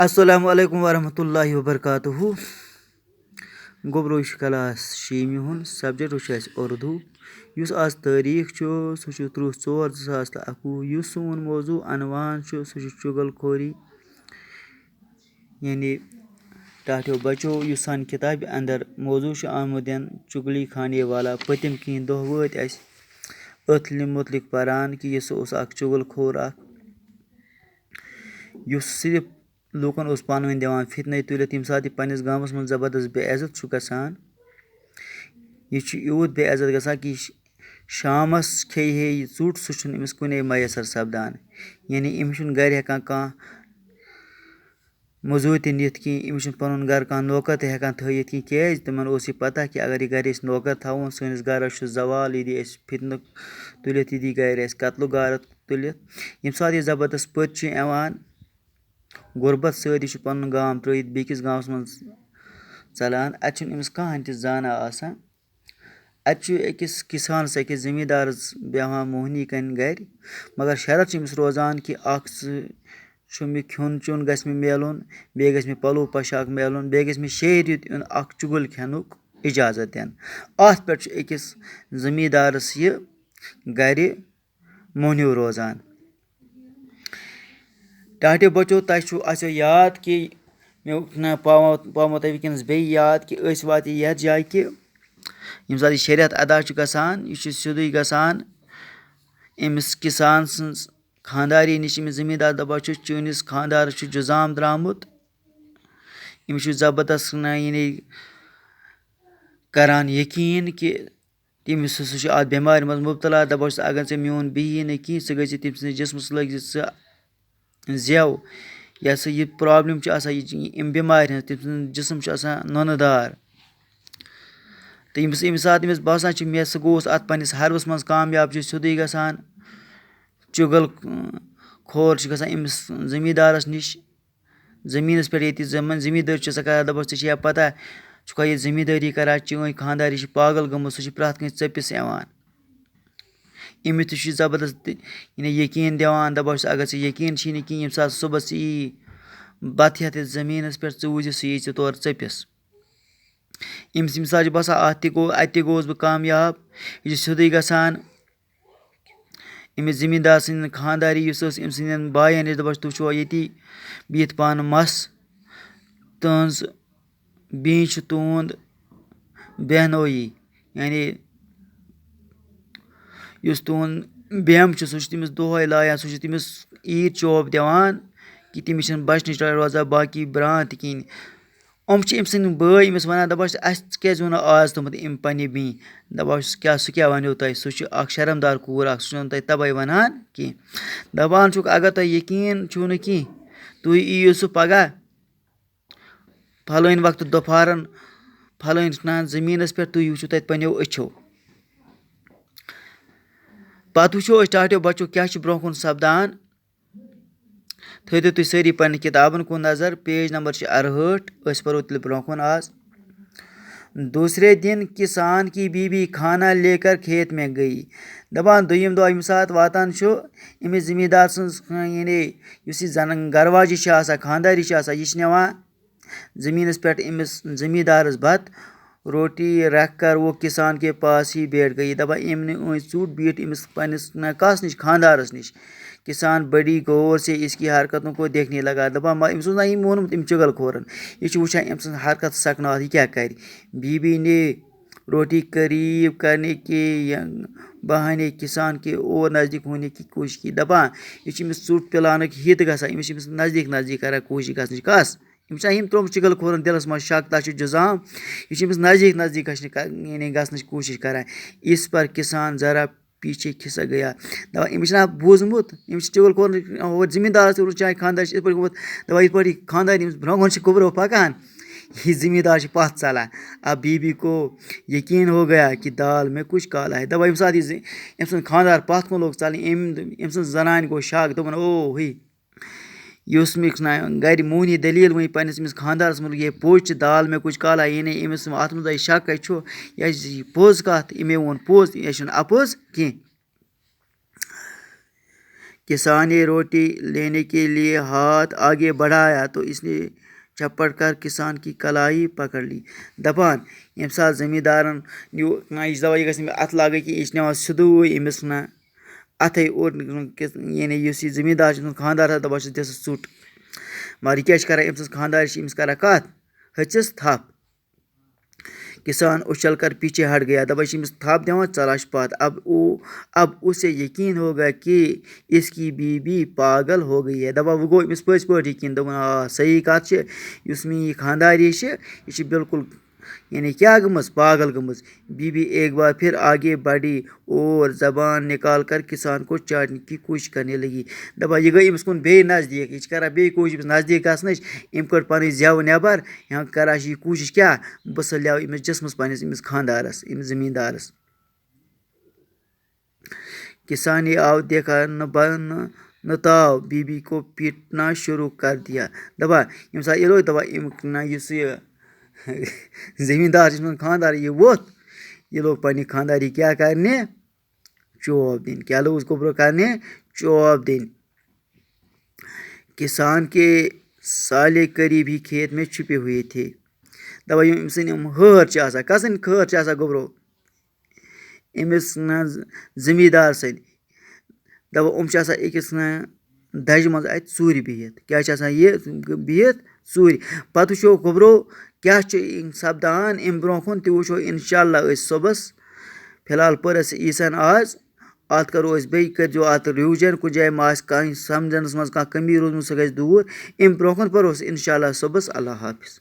अस्सलामुअलैकुम वरहमतुल्लाहि वबरकातुहू। गोब्रो क्लास 6 हुन सब्जेक्ट वह उर्दू। इस आज तारीख सह 30/4/2021। सोन मौजू अनवान सह चुगल खोरी यानी टाठो बचो। सान किताब अंदर मौजू आमुद चुगली खाने वाला। पतिम कह दह वत अथ मुतलिक पारान कि यह चुगल खोर सिर्फ लूकन पान वन दिवान फितने तुलित यम सात पन्निस गामस मं जबरदस्त बेइज्जत गसान। यह यूत बेइज्जत गसान कि शामस खे यह ोट सह अमिस कुने मैसर सपदान। यानी अमिस गर हेकान कह मजूर नित कह अमिस पन गर कह नौकर हेकान थत कह क्या तिमन यह पता कि अगर यह गर नौकर थवन सनिस गरस जवाल यदि फितन तुलित यदि गर कतल गारत तुलित। यम सात यह जबरदस्त पत गुरबत सत पन गाम त्रित बेकिस गामस मं चलान। अमिस कहन तह जाना आसान। अकिस किसानस अकिस जमींदारस बेहान मोहनी कन गर मगर शरत अमिस रोजान कि मे खुन चुन गस मिलुन बे गस मे पलो पोशाक मिलुन बे गस मे 6 रेत इन चुगल खेनुक इजाजत दिन। अत पे अकिस जमींदारस यह गर मोहनियो रोजान। टाटे बचो तह याद कि मे पावो तह वनकस बे याद कि वात यथ जाय कि यम सात शरियत अदा गसान यह सिदे गसान अमिस किसान सज खानदारी नश। जमींदार दपान चनिस खानदारस जुजाम द्रामुत अमिस जबरदस्त यानी करान यकीन कि तमिस अत बेमार मज मुबतला। दपान अगर ऐ मोन बिही न कह सह गि तम सस जिसमस लग जेव यह हसा यह प्रॉब्लम अम बेमार हज तम जिसम नुन दार। तो यम सात अमिस बासान मे सह गोस अत पन्निस हरबस मज कामयाब सिदे गसान चुगल खोर गसान अमिस जमींदारस नश जमीनस पे ये जमींदारी करान दपान ऐ पता छुका ये जमींदारी करान चन खानदारी पागल गमुत सह प्रथ कह चपिस यवान। अमिस तह जबरदस्त यकीन दिवान दपान अगर ऐ यकीन कह यम सात सुबह यी बत हेथ जमीनस पे वूज सह यी तौर चपिस। अमिस यम सात बासान अत गोस बह कामयाब यह सिदे गसान अमिस जमींदार सद खानदारी अम सद बायन नश दपान तुम छुआ ये बिहित पान मस तहज बी तुंद बहनोई यानी तुंद बेम सह तमिस दोहै लायान सह तमिस ईद चौब दिवान कि तमिस बचन रोजान बाकी ब्रान तह कहें। अम सद बय अमिस वन दपान च क्या वोनो आज थोमुत अम पन्ने बी दपान क्या सह क्या वनो तह सह शर्मदार कूर सह तह तबे वनान कह दपान अगर तह यकीन छु न कह तुम यीयु सह पगह फलान वक्त दोपहरन फलान जमीनस पे तुम वुचो तत पन्नो अच्छो। पत वो टाटो बचो क्या ब्रोह कुन सपदान थो तुम सारी पन्न किताबन कुन नजर पेज नंबर 68 परो तेल ब्रोह कुन आज। दूसरे दिन किसान की बीवी खाना लेकर खेत में गई। दपान दोयम दह यम सात वातान अमिस जमींदार सज यानी जन गरवाजी खानदारी यह नवान जमीनस पे अमिस जमींदारस बत रोटी रख कर वो किसान के पास ही बैठ गई। दपान अम ने चूट बीट अमिस पन्निस कस नश खानदारस नश। किसान बड़ी गौर से इसकी हरकतों को देखने लगा। दपान अमिस ना यह मोनमुत अम चुगल खोरन यह वुचान अम सज हरकत सकनात यह क्या कर। बीबी ने रोटी करीब करने के बहाने किसान के और नज़दीक होने की कोशिश की। दपान यह अमिस चूट पिलान हित गसान अमिस नज़दीक नज़दीक कर कोशिश गि कस यम त्रोम चुगल खोरन दिलस मज शक तह जुजाम यह अमिस नज़दीक नज़दीक गसन कोशिश करान। इस पर किसान जरा पीछे खिसक गया। दपान अमिस बूजमुत अमिस चुगल खोर जमींदार चाहे खानदार दपान ये खानदार ब्रोह कुन पकान ये जमींदार पथ चलान। अब बीबी को यकीन हो गया कि दाल में कुछ काला है। दपान यम सात अम सद खानदार पथ कुन लोग चलन अम सज जनान गो शक दोपन ओ ही गर मोहनी दलील वन पन्निस खानदारस मुतलिक ये पोज दाल में कुछ काला ये नहीं अमिस अत मज शक यह पोज कत मे वोन पोज यह अपोज कह। किसान ने रोटी लेने के लिए हाथ आगे बढ़ाया तो इसने झपट कर किसान की कलाई पकड़ ली। दपान ये सात जमींदारन ना यह दवा यह अत लागे कि यह नवान सिदूय अमिस ना अथे और यानी इस जमींदार खानदार दपान दिस सुट मगर यह क्या कर अम्स खानदार अमिस कर कत हचस थप। किसान उछल कर पीछे हट गया। दपान अमिस थप दिवान चलाश पत। अब उसे यकीन हो गया कि इसकी बीबी पागल हो गई है। दपान वो गो अमिस पज पे यकीन दोपन आ सही कत मे खानदारी यह बिल्कुल यानी क्या गमस पागल गमस। बीबी एक बार फिर आगे बढ़ी और जबान निकाल कर किसान को चाटने की कोशिश करने लगी। दपान यह गई अमिस कुन बे नज़दीक यह कर बे कोशिश नज़दीक गसनच अम कड़ पन जव नबर यहाँ कर कोशिश क्या बह सह अमिस जिस्मस पनस अमिस खानदारस अमिस जमींदारस। किसान ये आव देखा न ताव बीबी को पीटना शुरू कर दिया। दपान यम सा ये दपान जमींदार खानदार ये वोत ये लोग पन्नी खानदारी क्या करने चौब दिन। क्या लोग उसको ब्रो करने चौब दिन। किसान के साले करीब ही खेत में छुपे हुए थे। दपा यम सन हर कसन खर गोब्रो अमिस न जमींदार सन दपा अकिस दज मज अत सूर बिहित क्या ये बिहित सूर। पत वो गोब्रो क्या सपदान अम ब्रो कुन तह वो इंशाअल्लाह सुबस। फिलहाल पर ईसन आज अत करो बे करो अत रिविजन कुछ जाए मा कह समझनस मज कमी रोजम सह गि दूर। अम ब्रो परो इंशाअल्लाह सुबस। अल्लाह हाफिज।